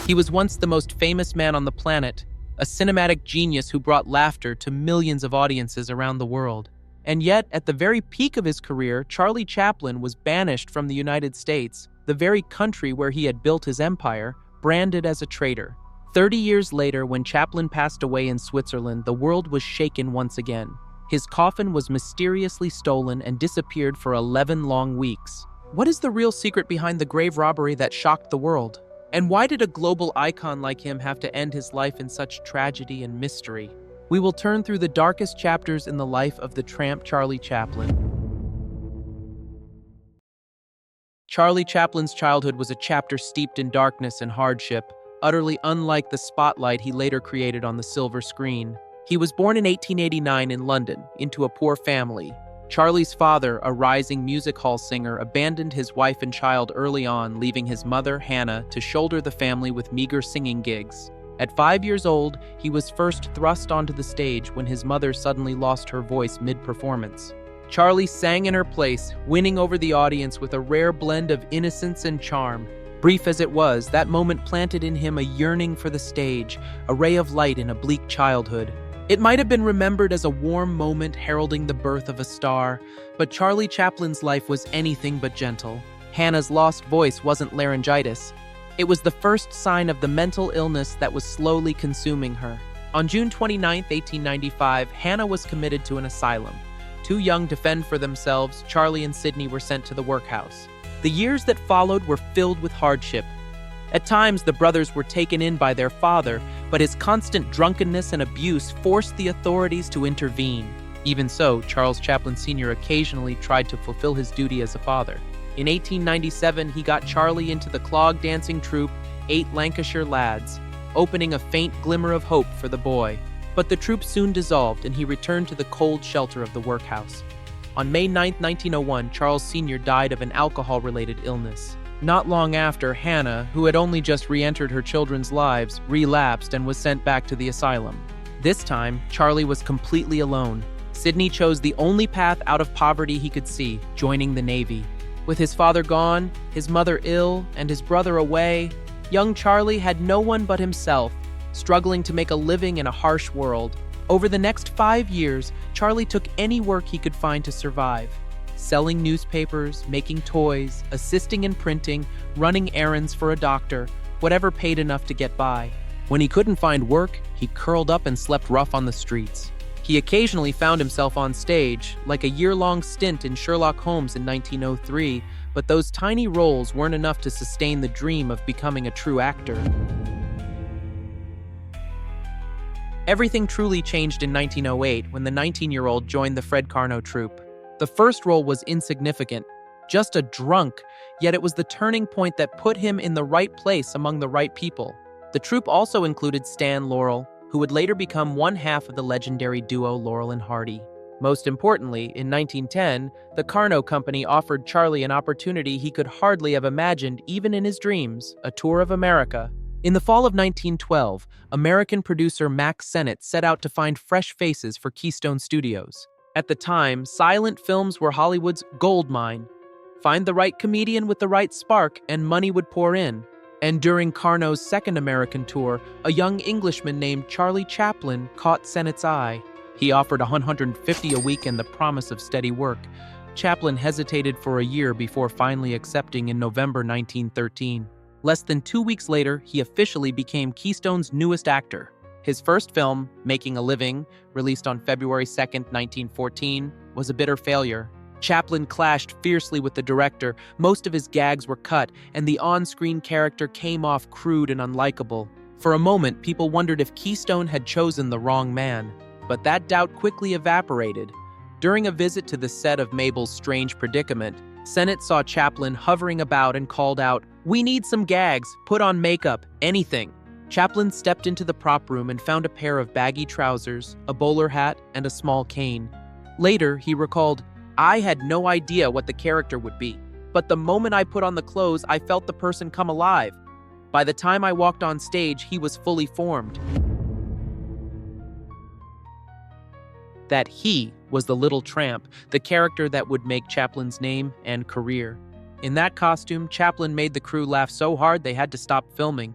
He was once the most famous man on the planet, a cinematic genius who brought laughter to millions of audiences around the world. And yet, at the very peak of his career, Charlie Chaplin was banished from the United States, the very country where he had built his empire, branded as a traitor. 30 years later, when Chaplin passed away in Switzerland, the world was shaken once again. His coffin was mysteriously stolen and disappeared for 11 long weeks. What is the real secret behind the grave robbery that shocked the world? And why did a global icon like him have to end his life in such tragedy and mystery? We will turn through the darkest chapters in the life of the tramp Charlie Chaplin. Charlie Chaplin's childhood was a chapter steeped in darkness and hardship, utterly unlike the spotlight he later created on the silver screen. He was born in 1889 in London, into a poor family. Charlie's father, a rising music hall singer, abandoned his wife and child early on, leaving his mother, Hannah, to shoulder the family with meager singing gigs. At 5 years old, he was first thrust onto the stage when his mother suddenly lost her voice mid-performance. Charlie sang in her place, winning over the audience with a rare blend of innocence and charm. Brief as it was, that moment planted in him a yearning for the stage, a ray of light in a bleak childhood. It might have been remembered as a warm moment heralding the birth of a star, but Charlie Chaplin's life was anything but gentle. Hannah's lost voice wasn't laryngitis. It was the first sign of the mental illness that was slowly consuming her. On June 29, 1895, Hannah was committed to an asylum. Too young to fend for themselves, Charlie and Sydney were sent to the workhouse. The years that followed were filled with hardship. At times, the brothers were taken in by their father, but his constant drunkenness and abuse forced the authorities to intervene. Even so, Charles Chaplin Sr. occasionally tried to fulfill his duty as a father. In 1897, he got Charlie into the clog dancing troupe 8 Lancashire Lads, opening a faint glimmer of hope for the boy. But the troupe soon dissolved, and he returned to the cold shelter of the workhouse. On May 9, 1901, Charles Sr. died of an alcohol-related illness. Not long after, Hannah, who had only just re-entered her children's lives, relapsed and was sent back to the asylum. This time, Charlie was completely alone. Sydney chose the only path out of poverty he could see, joining the Navy. With his father gone, his mother ill, and his brother away, young Charlie had no one but himself, struggling to make a living in a harsh world. Over the next 5 years, Charlie took any work he could find to survive. Selling newspapers, making toys, assisting in printing, running errands for a doctor, whatever paid enough to get by. When he couldn't find work, he curled up and slept rough on the streets. He occasionally found himself on stage, like a year-long stint in Sherlock Holmes in 1903, but those tiny roles weren't enough to sustain the dream of becoming a true actor. Everything truly changed in 1908 when the 19-year-old joined the Fred Carnot troupe. The first role was insignificant, just a drunk, yet it was the turning point that put him in the right place among the right people. The troupe also included Stan Laurel, who would later become one half of the legendary duo Laurel and Hardy. Most importantly, in 1910, the Carnot Company offered Charlie an opportunity he could hardly have imagined even in his dreams, a tour of America. In the fall of 1912, American producer Max Sennett set out to find fresh faces for Keystone Studios. At the time, silent films were Hollywood's gold mine. Find the right comedian with the right spark, and money would pour in. And during Carnot's second American tour, a young Englishman named Charlie Chaplin caught Sennett's eye. He offered $150 a week and the promise of steady work. Chaplin hesitated for a year before finally accepting in November 1913. Less than 2 weeks later, he officially became Keystone's newest actor. His first film, Making a Living, released on February 2, 1914, was a bitter failure. Chaplin clashed fiercely with the director, most of his gags were cut, and the on-screen character came off crude and unlikable. For a moment, people wondered if Keystone had chosen the wrong man. But that doubt quickly evaporated. During a visit to the set of Mabel's Strange Predicament, Sennett saw Chaplin hovering about and called out, "We need some gags, put on makeup, anything." Chaplin stepped into the prop room and found a pair of baggy trousers, a bowler hat, and a small cane. Later, he recalled, "I had no idea what the character would be, but the moment I put on the clothes, I felt the person come alive. By the time I walked on stage, he was fully formed." That he was the little tramp, the character that would make Chaplin's name and career. In that costume, Chaplin made the crew laugh so hard they had to stop filming.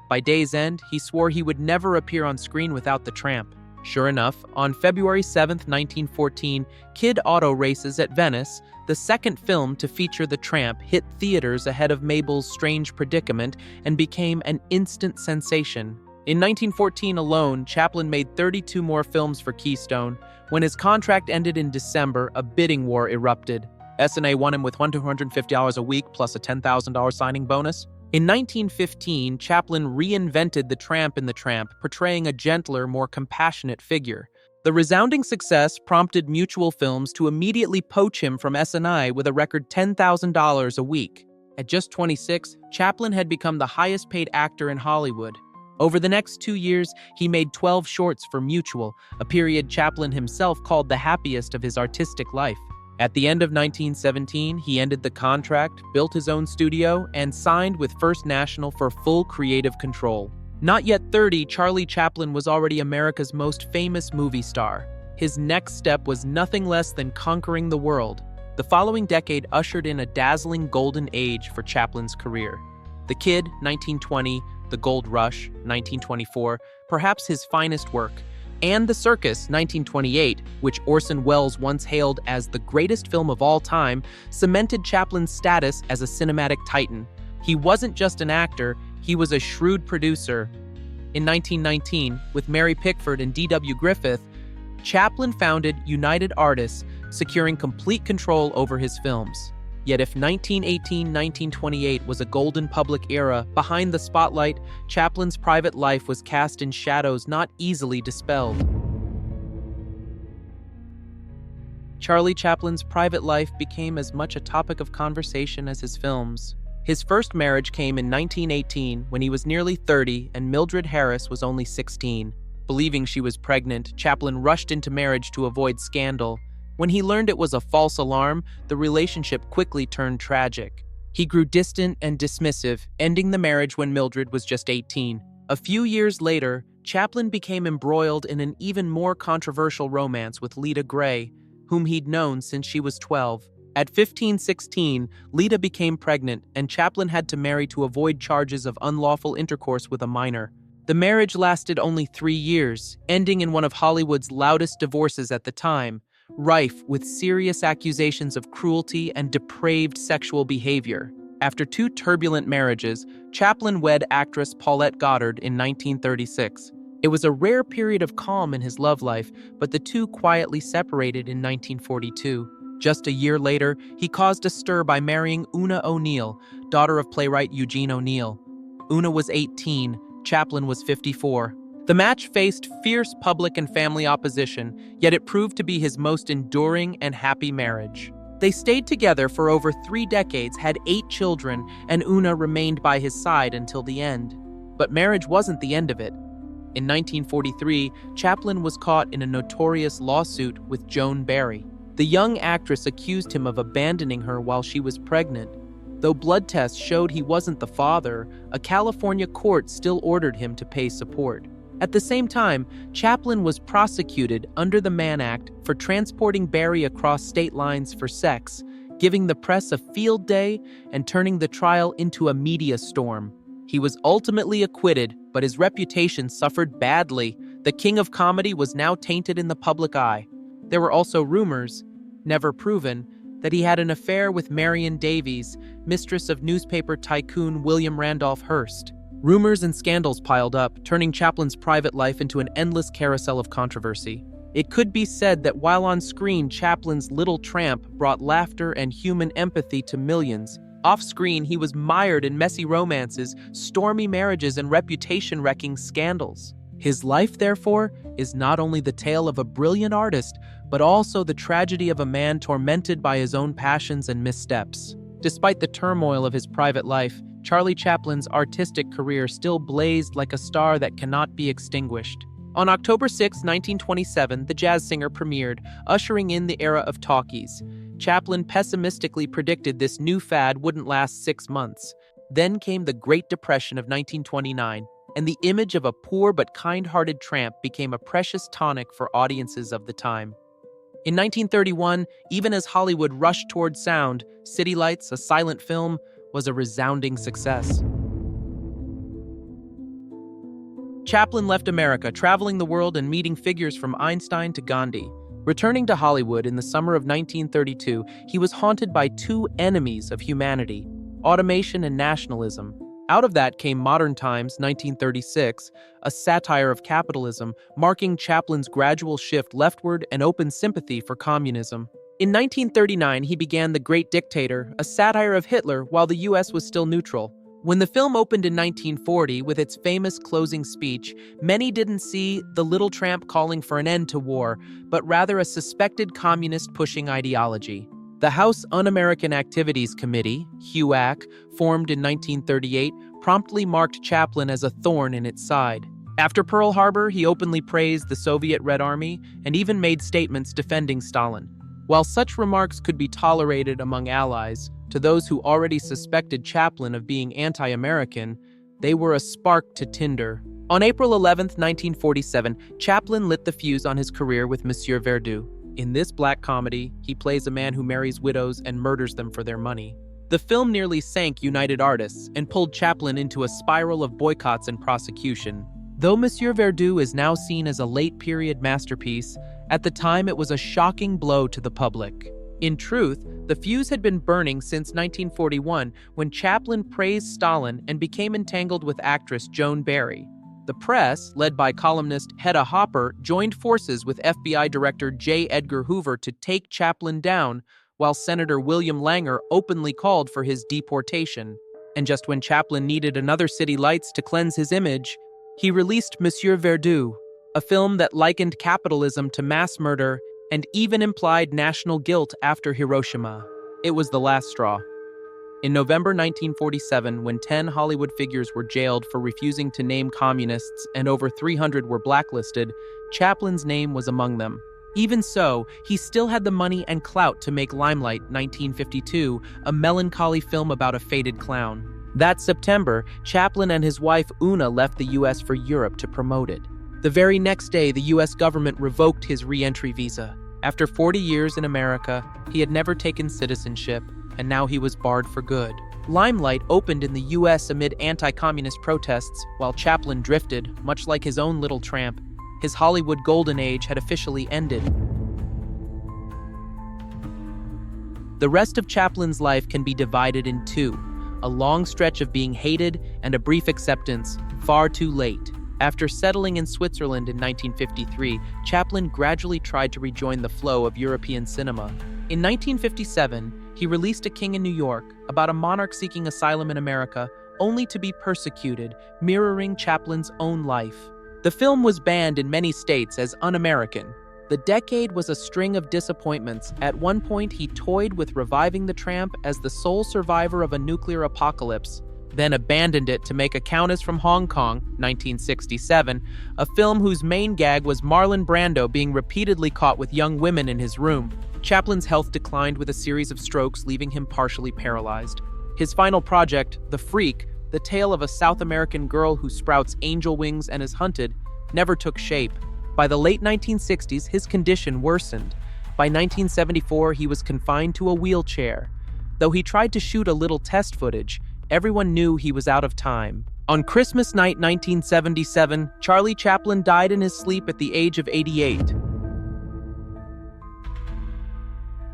By day's end, he swore he would never appear on screen without the tramp. Sure enough, on February 7, 1914, Kid Auto Races at Venice, the second film to feature the tramp, hit theaters ahead of Mabel's Strange Predicament and became an instant sensation. In 1914 alone, Chaplin made 32 more films for Keystone. When his contract ended in December, a bidding war erupted. S&A won him with $250 a week plus a $10,000 signing bonus. In 1915, Chaplin reinvented the tramp in The Tramp, portraying a gentler, more compassionate figure. The resounding success prompted Mutual Films to immediately poach him from S&I with a record $10,000 a week. At just 26, Chaplin had become the highest-paid actor in Hollywood. Over the next 2 years, he made 12 shorts for Mutual, a period Chaplin himself called the happiest of his artistic life. At the end of 1917, he ended the contract, built his own studio, and signed with First National for full creative control. Not yet 30, Charlie Chaplin was already America's most famous movie star. His next step was nothing less than conquering the world. The following decade ushered in a dazzling golden age for Chaplin's career. The Kid, 1920, The Gold Rush, 1924, perhaps his finest work, and The Circus, 1928, which Orson Welles once hailed as the greatest film of all time, cemented Chaplin's status as a cinematic titan. He wasn't just an actor, he was a shrewd producer. In 1919, with Mary Pickford and D.W. Griffith, Chaplin founded United Artists, securing complete control over his films. Yet if 1918-1928 was a golden public era, behind the spotlight, Chaplin's private life was cast in shadows not easily dispelled. Charlie Chaplin's private life became as much a topic of conversation as his films. His first marriage came in 1918 when he was nearly 30 and Mildred Harris was only 16. Believing she was pregnant, Chaplin rushed into marriage to avoid scandal. When he learned it was a false alarm, the relationship quickly turned tragic. He grew distant and dismissive, ending the marriage when Mildred was just 18. A few years later, Chaplin became embroiled in an even more controversial romance with Lita Grey, whom he'd known since she was 12. At 15-16, Lita became pregnant, and Chaplin had to marry to avoid charges of unlawful intercourse with a minor. The marriage lasted only 3 years, ending in one of Hollywood's loudest divorces at the time, rife with serious accusations of cruelty and depraved sexual behavior. After 2 turbulent marriages, Chaplin wed actress Paulette Goddard in 1936. It was a rare period of calm in his love life, but the two quietly separated in 1942. Just a year later, he caused a stir by marrying Una O'Neill, daughter of playwright Eugene O'Neill. Una was 18, Chaplin was 54. The match faced fierce public and family opposition, yet it proved to be his most enduring and happy marriage. They stayed together for over 3 decades, had 8 children, and Una remained by his side until the end. But marriage wasn't the end of it. In 1943, Chaplin was caught in a notorious lawsuit with Joan Barry. The young actress accused him of abandoning her while she was pregnant. Though blood tests showed he wasn't the father, a California court still ordered him to pay support. At the same time, Chaplin was prosecuted under the Mann Act for transporting Barry across state lines for sex, giving the press a field day and turning the trial into a media storm. He was ultimately acquitted, but his reputation suffered badly. The king of comedy was now tainted in the public eye. There were also rumors, never proven, that he had an affair with Marion Davies, mistress of newspaper tycoon William Randolph Hearst. Rumors and scandals piled up, turning Chaplin's private life into an endless carousel of controversy. It could be said that while on screen, Chaplin's Little Tramp brought laughter and human empathy to millions. Off-screen, he was mired in messy romances, stormy marriages, and reputation-wrecking scandals. His life, therefore, is not only the tale of a brilliant artist, but also the tragedy of a man tormented by his own passions and missteps. Despite the turmoil of his private life, Charlie Chaplin's artistic career still blazed like a star that cannot be extinguished. On October 6, 1927, The Jazz Singer premiered, ushering in the era of talkies. Chaplin pessimistically predicted this new fad wouldn't last 6 months. Then came the Great Depression of 1929, and the image of a poor but kind-hearted tramp became a precious tonic for audiences of the time. In 1931, even as Hollywood rushed toward sound, City Lights, a silent film, was a resounding success. Chaplin left America, traveling the world and meeting figures from Einstein to Gandhi. Returning to Hollywood in the summer of 1932, he was haunted by two enemies of humanity: automation and nationalism. Out of that came Modern Times, 1936, a satire of capitalism, marking Chaplin's gradual shift leftward and open sympathy for communism. In 1939, he began The Great Dictator, a satire of Hitler while the US was still neutral. When the film opened in 1940 with its famous closing speech, many didn't see the little tramp calling for an end to war, but rather a suspected communist pushing ideology. The House Un-American Activities Committee, HUAC, formed in 1938, promptly marked Chaplin as a thorn in its side. After Pearl Harbor, he openly praised the Soviet Red Army and even made statements defending Stalin. While such remarks could be tolerated among allies, to those who already suspected Chaplin of being anti-American, they were a spark to tinder. On April 11, 1947, Chaplin lit the fuse on his career with Monsieur Verdoux. In this black comedy, he plays a man who marries widows and murders them for their money. The film nearly sank United Artists and pulled Chaplin into a spiral of boycotts and prosecution. Though Monsieur Verdoux is now seen as a late-period masterpiece, at the time it was a shocking blow to the public. In truth, the fuse had been burning since 1941 when Chaplin praised Stalin and became entangled with actress Joan Barry. The press, led by columnist Hedda Hopper, joined forces with FBI Director J. Edgar Hoover to take Chaplin down, while Senator William Langer openly called for his deportation. And just when Chaplin needed another city lights to cleanse his image, he released Monsieur Verdoux, a film that likened capitalism to mass murder and even implied national guilt after Hiroshima. It was the last straw. In November 1947, when 10 Hollywood figures were jailed for refusing to name communists and over 300 were blacklisted, Chaplin's name was among them. Even so, he still had the money and clout to make Limelight, 1952, a melancholy film about a faded clown. That September, Chaplin and his wife Una left the US for Europe to promote it. The very next day, the US government revoked his re-entry visa. After 40 years in America, he had never taken citizenship, and now he was barred for good. Limelight opened in the US amid anti-communist protests, while Chaplin drifted, much like his own little tramp. His Hollywood golden age had officially ended. The rest of Chaplin's life can be divided in two: a long stretch of being hated and a brief acceptance, far too late. After settling in Switzerland in 1953, Chaplin gradually tried to rejoin the flow of European cinema. In 1957, he released A King in New York, about a monarch seeking asylum in America, only to be persecuted, mirroring Chaplin's own life. The film was banned in many states as un-American. The decade was a string of disappointments. At one point, he toyed with reviving the tramp as the sole survivor of a nuclear apocalypse, then abandoned it to make A Countess from Hong Kong, 1967, a film whose main gag was Marlon Brando being repeatedly caught with young women in his room. Chaplin's health declined with a series of strokes, leaving him partially paralyzed. His final project, The Freak, the tale of a South American girl who sprouts angel wings and is hunted, never took shape. By the late 1960s, his condition worsened. By 1974, he was confined to a wheelchair. Though he tried to shoot a little test footage, everyone knew he was out of time. On Christmas night 1977, Charlie Chaplin died in his sleep at the age of 88.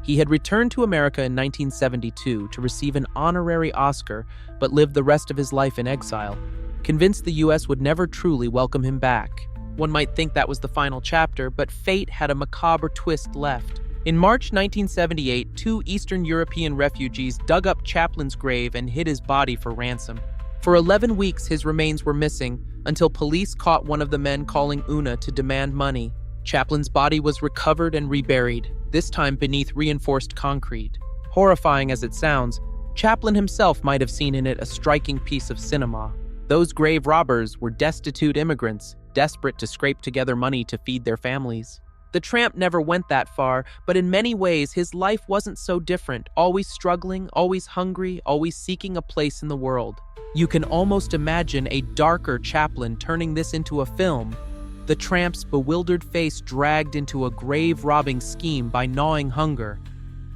He had returned to America in 1972 to receive an honorary Oscar, but lived the rest of his life in exile, convinced the US would never truly welcome him back. One might think that was the final chapter, but fate had a macabre twist left. In March 1978, 2 Eastern European refugees dug up Chaplin's grave and hid his body for ransom. For 11 weeks, his remains were missing, until police caught one of the men calling Una to demand money. Chaplin's body was recovered and reburied, this time beneath reinforced concrete. Horrifying as it sounds, Chaplin himself might have seen in it a striking piece of cinema. Those grave robbers were destitute immigrants, desperate to scrape together money to feed their families. The tramp never went that far, but in many ways his life wasn't so different, always struggling, always hungry, always seeking a place in the world. You can almost imagine a darker Chaplin turning this into a film. The tramp's bewildered face dragged into a grave-robbing scheme by gnawing hunger.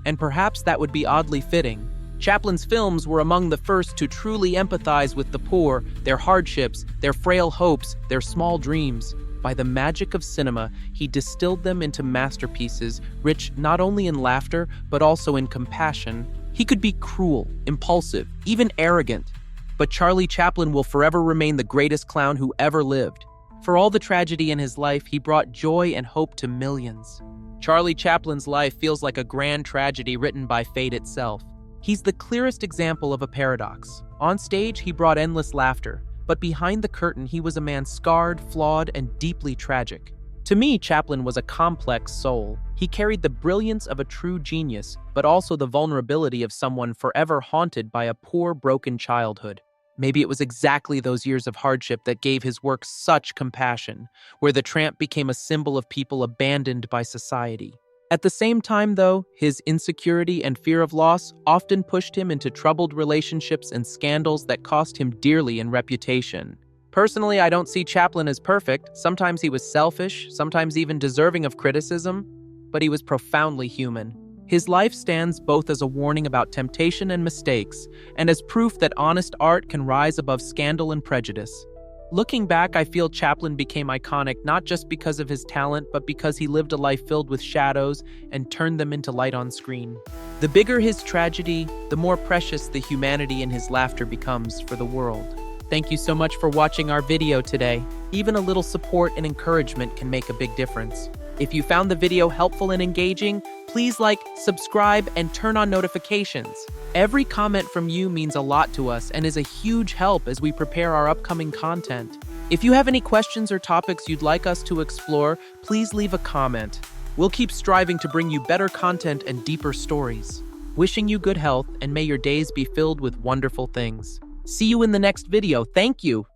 And perhaps that would be oddly fitting. Chaplin's films were among the first to truly empathize with the poor, their hardships, their frail hopes, their small dreams. By the magic of cinema, he distilled them into masterpieces, rich not only in laughter, but also in compassion. He could be cruel, impulsive, even arrogant. But Charlie Chaplin will forever remain the greatest clown who ever lived. For all the tragedy in his life, he brought joy and hope to millions. Charlie Chaplin's life feels like a grand tragedy written by fate itself. He's the clearest example of a paradox. On stage, he brought endless laughter, but behind the curtain, he was a man scarred, flawed, and deeply tragic. To me, Chaplin was a complex soul. He carried the brilliance of a true genius, but also the vulnerability of someone forever haunted by a poor, broken childhood. Maybe it was exactly those years of hardship that gave his work such compassion, where the tramp became a symbol of people abandoned by society. At the same time, though, his insecurity and fear of loss often pushed him into troubled relationships and scandals that cost him dearly in reputation. Personally, I don't see Chaplin as perfect. Sometimes he was selfish, sometimes even deserving of criticism, but he was profoundly human. His life stands both as a warning about temptation and mistakes, and as proof that honest art can rise above scandal and prejudice. Looking back, I feel Chaplin became iconic not just because of his talent, but because he lived a life filled with shadows and turned them into light on screen. The bigger his tragedy, the more precious the humanity in his laughter becomes for the world. Thank you so much for watching our video today. Even a little support and encouragement can make a big difference. If you found the video helpful and engaging, please like, subscribe, and turn on notifications. Every comment from you means a lot to us and is a huge help as we prepare our upcoming content. If you have any questions or topics you'd like us to explore, please leave a comment. We'll keep striving to bring you better content and deeper stories. Wishing you good health, and may your days be filled with wonderful things. See you in the next video. Thank you.